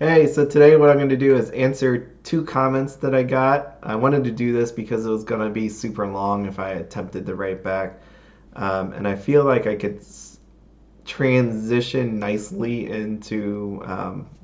Hey, so today what I'm going to do is answer two comments that I got. I wanted to do this because it was going to be super long if I attempted to write back. And I feel like I could transition nicely into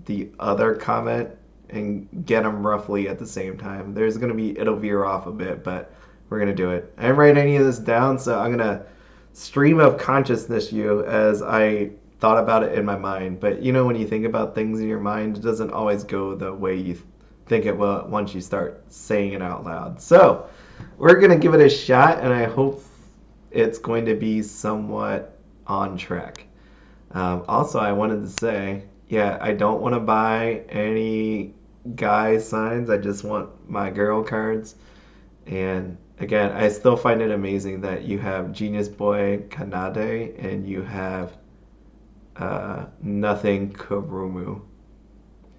the other comment and get them roughly at the same time. There's going to be, it'll veer off a bit, but we're going to do it. I didn't write any of this down, so I'm going to stream of consciousness you as I thought about it in my mind. But you know, when you think about things in your mind, it doesn't always go the way you think it will once you start saying it out loud. So we're going to give it a shot, and I hope it's going to be somewhat on track. Also, I wanted to say, yeah, I don't want to buy any guy signs. I just want my girl cards. And again, I still find it amazing that you have Genius Boy Kanade and you have Nothing Kurumu.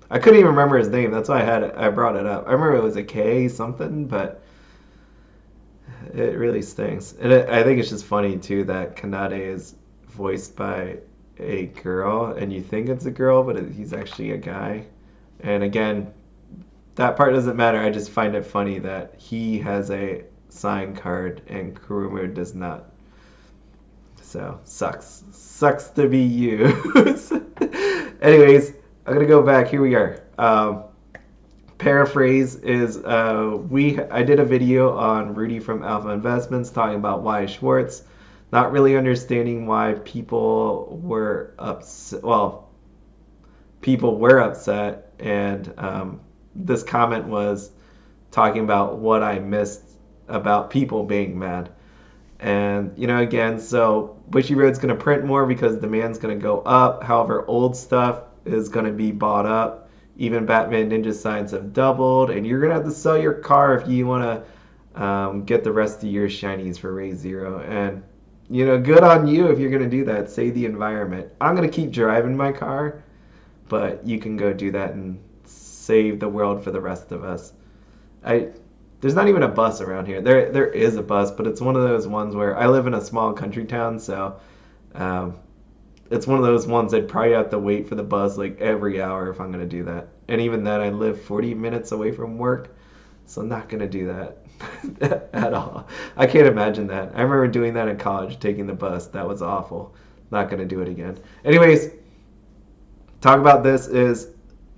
I couldn't even remember his name. That's why I brought it up. I remember it was a K something, but it really stinks. And I think it's just funny too that Kanade is voiced by a girl, and you think it's a girl, but he's actually a guy. And again, that part doesn't matter. I just find it funny that he has a sign card and Kurumu does not. So sucks to be you. Anyways, I'm gonna go back. Here we are. Paraphrase is I did a video on Rudy from Alpha Investments talking about Weiss Schwarz, not really understanding why people were upset. Well, people were upset, and this comment was talking about what I missed about people being mad. And, you know, again, so Bushiroad's going to print more because demand's going to go up. However, old stuff is going to be bought up. Even Batman Ninja signs have doubled. And you're going to have to sell your car if you want to get the rest of your shinies for Ray Zero. And, you know, good on you if you're going to do that. Save the environment. I'm going to keep driving my car, but you can go do that and save the world for the rest of us. There's not even a bus around here. There is a bus, but it's one of those ones where I live in a small country town, so it's one of those ones I'd probably have to wait for the bus like every hour if I'm going to do that. And even then, I live 40 minutes away from work, so I'm not going to do that at all. I can't imagine that. I remember doing that in college, taking the bus. That was awful. Not going to do it again. Anyways, talk about this is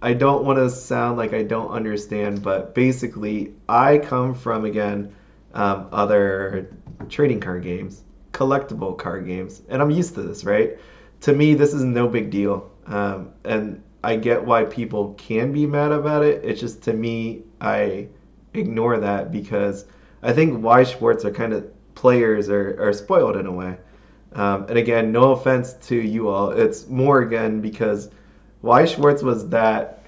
I don't want to sound like I don't understand, but basically, I come from, again, other trading card games, collectible card games, and I'm used to this, right? To me, this is no big deal. And I get why people can be mad about it. It's just, to me, I ignore that because I think Weiss Schwarz are kind of players are spoiled in a way. And again, no offense to you all. It's more, again, because Weiss Schwarz was that.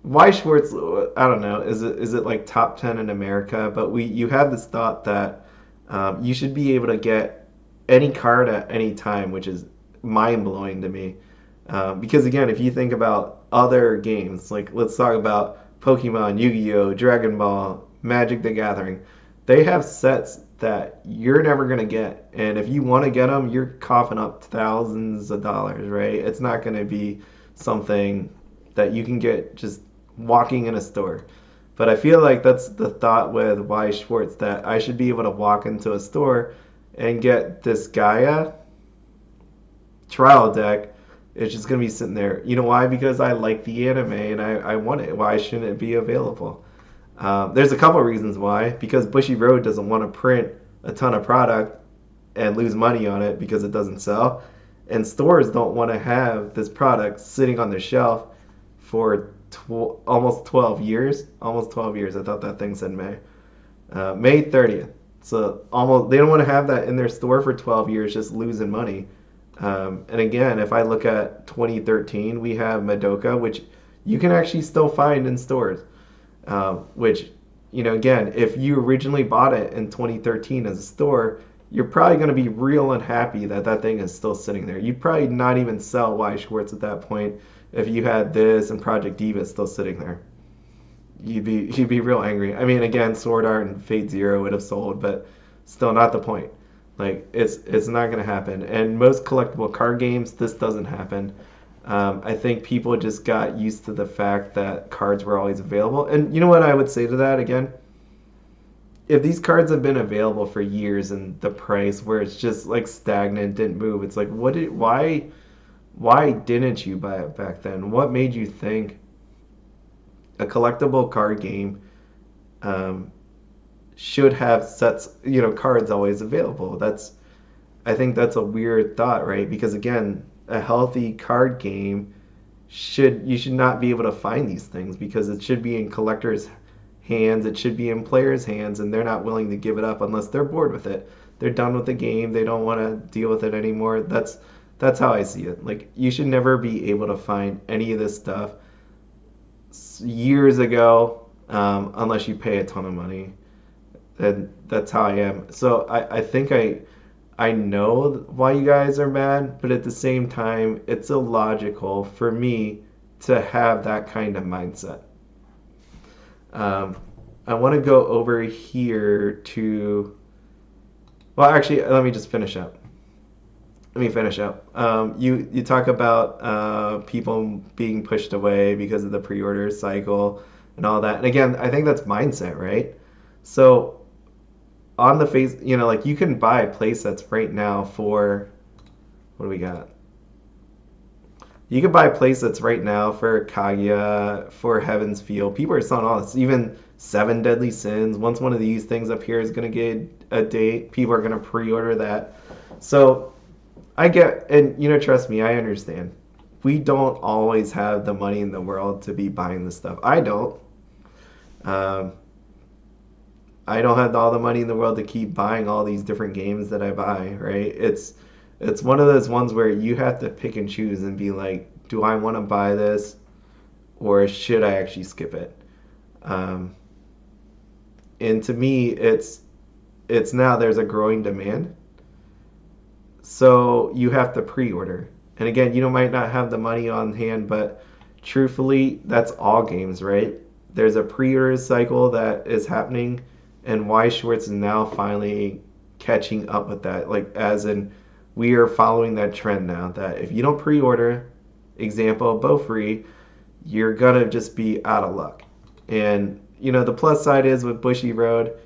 Weiss Schwarz, I don't know, is it like top 10 in America? But you have this thought that you should be able to get any card at any time, which is mind blowing to me. Because again, if you think about other games, like let's talk about Pokemon, Yu-Gi-Oh, Dragon Ball, Magic the Gathering, they have sets that you're never going to get. And if you want to get them, you're coughing up thousands of dollars, right? It's not going to be something that you can get just walking in a store. But I feel like that's the thought with Weiss Schwarz, that I should be able to walk into a store and get this Gaia trial deck. It's just going to be sitting there. You know why? Because I like the anime and I want it. Why shouldn't it be available? There's a couple of reasons why. Because Bushiroad doesn't want to print a ton of product and lose money on it because it doesn't sell. And stores don't want to have this product sitting on their shelf for almost 12 years. Almost 12 years. I thought that thing said May. May 30th. So almost they don't want to have that in their store for 12 years just losing money. And again, if I look at 2013, we have Madoka, which you can actually still find in stores. Which, you know, again, if you originally bought it in 2013 as a store, you're probably going to be real unhappy that that thing is still sitting there. You'd probably not even sell Weiss Schwarz at that point if you had this and Project Diva still sitting there. You'd be real angry. I mean, again, Sword Art and Fate Zero would have sold, but still not the point. Like it's not gonna happen. And most collectible card games, this doesn't happen. I think people just got used to the fact that cards were always available. And you know what I would say to that again? If these cards have been available for years and the price where it's just like stagnant, didn't move, it's like why didn't you buy it back then? What made you think a collectible card game um, should have sets, cards always available? I think that's a weird thought, right? Because again, a healthy card game you should not be able to find these things because it should be in collectors' hands, it should be in players' hands, and they're not willing to give it up unless they're bored with it. They're done with the game, they don't want to deal with it anymore. That's how I see it. Like you should never be able to find any of this stuff years ago unless you pay a ton of money. And that's how I am. So I think I know why you guys are mad, but at the same time, it's illogical for me to have that kind of mindset. Um, I want to go over here to. Well, actually, let me just finish up. Let me finish up. You talk about people being pushed away because of the pre-order cycle and all that. And again, I think that's mindset, right? So on the face, like you can buy play sets right now for what do we got? You can buy play sets right now for Kaguya, for Heaven's Feel. People are selling all this, even Seven Deadly Sins. Once one of these things up here is going to get a date, people are going to pre-order that. So I get, and trust me, I understand. We don't always have the money in the world to be buying this stuff. I don't. Um, I don't have all the money in the world to keep buying all these different games that I buy, right? It's one of those ones where you have to pick and choose and be like, do I want to buy this or should I actually skip it? Um, and to me, it's now there's a growing demand, so you have to pre-order. And again, you might not have the money on hand, but truthfully, that's all games, right? There's a pre-order cycle that is happening, and Weiss Schwarz is now finally catching up with that. Like, as in, we are following that trend now that if you don't pre-order, example, Bow Free, you're gonna just be out of luck. And the plus side is with Bushy Road,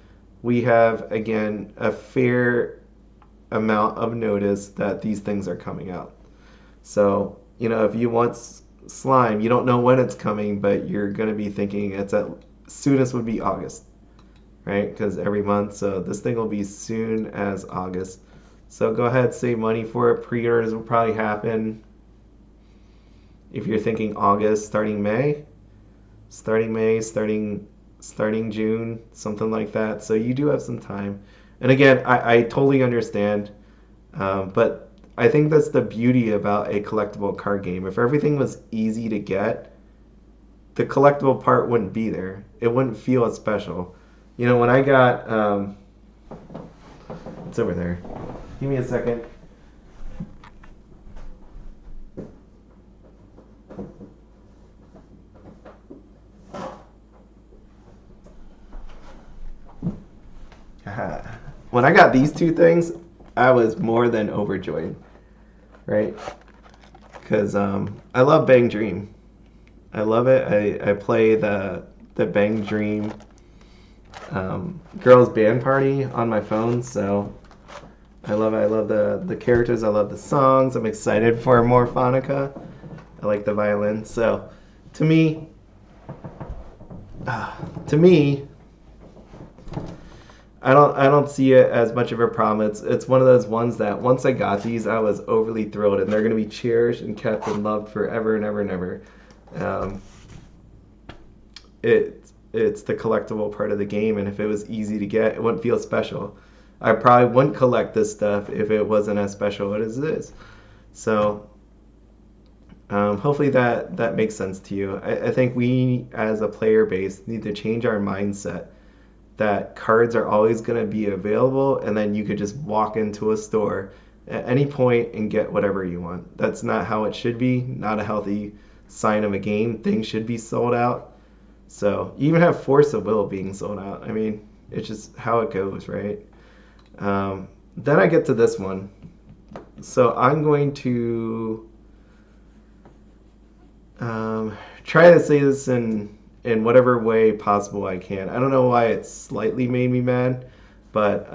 we have again a fair amount of notice that these things are coming out. So, if you want slime, you don't know when it's coming, but you're going to be thinking it's at soonest would be August, right? Because every month, so this thing will be soon as August. So go ahead, save money for it. Pre-orders will probably happen if you're thinking August, starting May, starting June, something like that. So you do have some time. And again, I totally understand, but I think that's the beauty about a collectible card game. If everything was easy to get, the collectible part wouldn't be there. It wouldn't feel as special. When I got, it's over there. Give me a second. When I got these two things, I was more than overjoyed, right? Because I love Bang Dream. I love it. I play the Bang Dream girls band party on my phone, so I love it. I love the characters. I love the songs. I'm excited for more Phonica. I like the violin. So to me, to me, I don't see it as much of a problem. It's one of those ones that once I got these, I was overly thrilled, and they're going to be cherished and kept and loved forever and ever and ever. Um, it's the collectible part of the game, and if it was easy to get, it wouldn't feel special. I probably wouldn't collect this stuff if it wasn't as special as it is. So hopefully that makes sense to you. I think we as a player base need to change our mindset that cards are always going to be available and then you could just walk into a store at any point and get whatever you want. That's not how it should be, not a healthy sign of a game. Things should be sold out. So you even have Force of Will being sold out. I mean, it's just how it goes, right? then I get to this one. So I'm going to try to say this in whatever way possible I can. I don't know why it slightly made me mad, but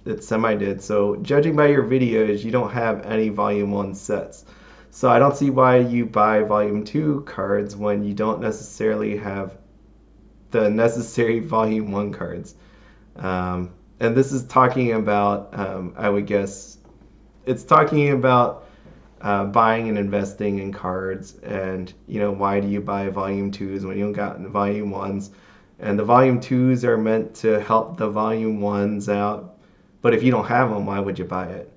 it semi did. So judging by your videos, you don't have any Volume 1 sets. So I don't see why you buy Volume 2 cards when you don't necessarily have the necessary Volume 1 cards. And this is talking about, I would guess, it's talking about buying and investing in cards, and why do you buy volume 2s when you don't got volume 1s, and the volume 2s are meant to help the volume 1s out, but if you don't have them, why would you buy it?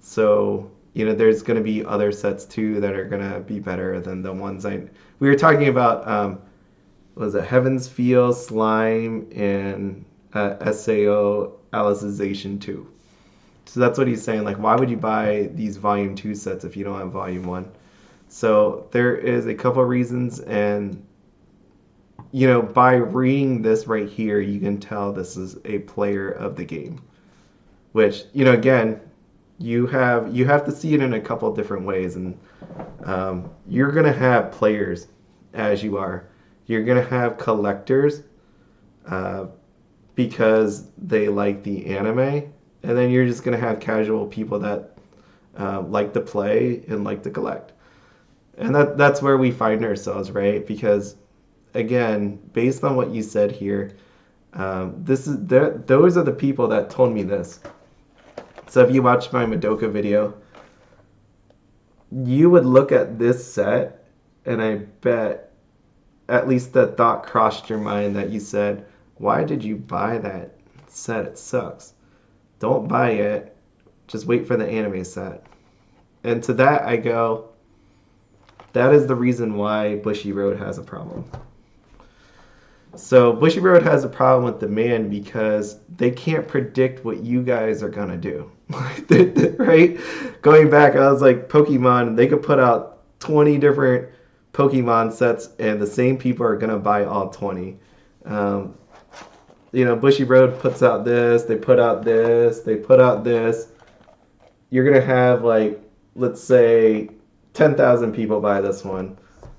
So there's going to be other sets too that are going to be better than the ones we were talking about. Was it Heaven's Feel, Slime, and SAO Alicization 2. So that's what he's saying. Like, why would you buy these Volume 2 sets if you don't have Volume 1? So there is a couple of reasons, and by reading this right here, you can tell this is a player of the game. Which, again, you have to see it in a couple of different ways, and you're gonna have players as you are. You're gonna have collectors because they like the anime. And then you're just going to have casual people that like to play and like to collect. And that's where we find ourselves, right? Because, again, based on what you said here, those are the people that told me this. So if you watched my Madoka video, you would look at this set, and I bet at least the thought crossed your mind that you said, why did you buy that set? It sucks. Don't buy it. Just wait for the anime set. And to that I go, that is the reason why Bushy Road has a problem. So Bushy Road has a problem with demand because they can't predict what you guys are going to do. Right? Going back, I was like, Pokemon, they could put out 20 different Pokemon sets and the same people are going to buy all 20. Bushy Road puts out this, they put out this, they put out this. You're going to have, like, let's say 10,000 people buy this one.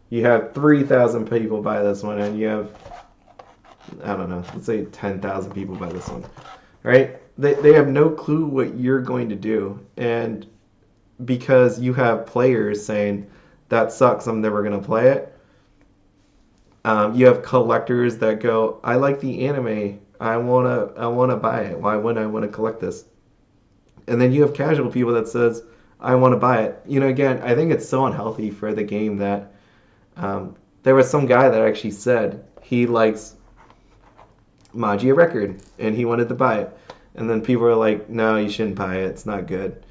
You have 3,000 people buy this one, and you have, I don't know, let's say 10,000 people buy this one. Right? They have no clue what you're going to do. And because you have players saying, that sucks, I'm never going to play it. You have collectors that go, I like the anime. I wanna buy it. Why wouldn't I want to collect this? And then you have casual people that says, I want to buy it. Again, I think it's so unhealthy for the game that there was some guy that actually said he likes Magia Record and he wanted to buy it. And then people were like, no, you shouldn't buy it. It's not good.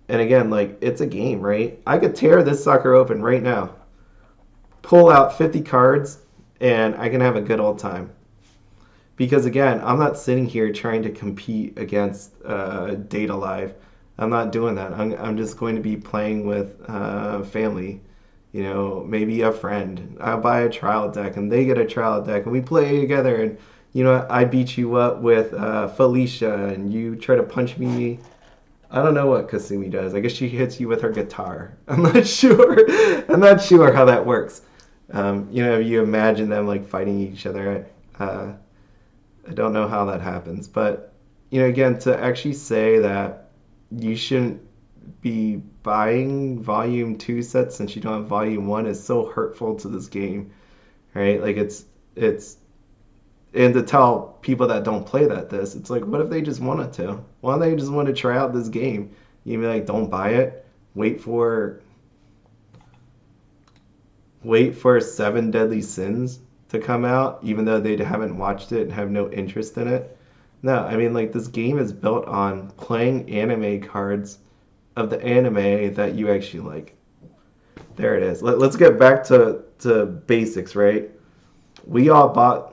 And again, like, it's a game, right? I could tear this sucker open right now, pull out 50 cards, and I can have a good old time. Because again, I'm not sitting here trying to compete against Data Live. I'm not doing that. I'm just going to be playing with family. Maybe a friend. I'll buy a trial deck, and they get a trial deck, and we play together. And I beat you up with Felicia, and you try to punch me. I don't know what Kasumi does. I guess she hits you with her guitar. I'm not sure. I'm not sure how that works. You imagine them like fighting each other. I don't know how that happens. But, again, to actually say that you shouldn't be buying Volume 2 sets since you don't have Volume 1 is so hurtful to this game, right? Like, it's and to tell people that don't play this, it's like, what if they just wanted to? Why don't they just want to try out this game? You'd be like, don't buy it. Wait for 7 Deadly Sins to come out, even though they haven't watched it and have no interest in it. No, I mean, like, this game is built on playing anime cards of the anime that you actually like. There it is. Let's get back to basics, right? We all bought,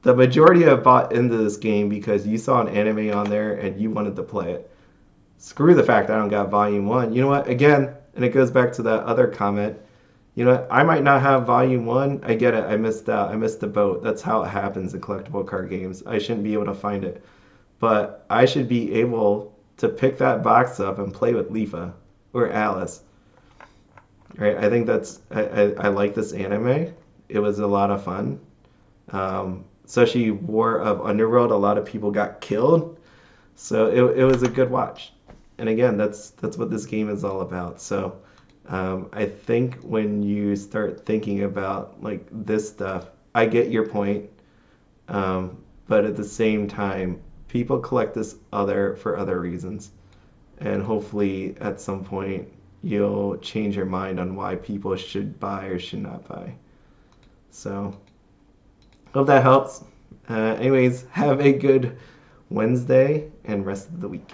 the majority have bought into this game because you saw an anime on there and you wanted to play it. Screw the fact I don't got Volume 1. You know what? Again, and it goes back to that other comment. I might not have Volume 1. I get it. I missed out. I missed the boat. That's how it happens in collectible card games. I shouldn't be able to find it. but I should be able to pick that box up and play with Leafa or Alice. Right? I think I like this anime. It was a lot of fun. Especially War of Underworld, a lot of people got killed, so it was a good watch. And again, that's what this game is all about. So I think when you start thinking about like this stuff, I get your point, but at the same time, people collect this other for other reasons, and hopefully at some point you'll change your mind on why people should buy or should not buy. So hope that helps. Anyways, have a good Wednesday and rest of the week.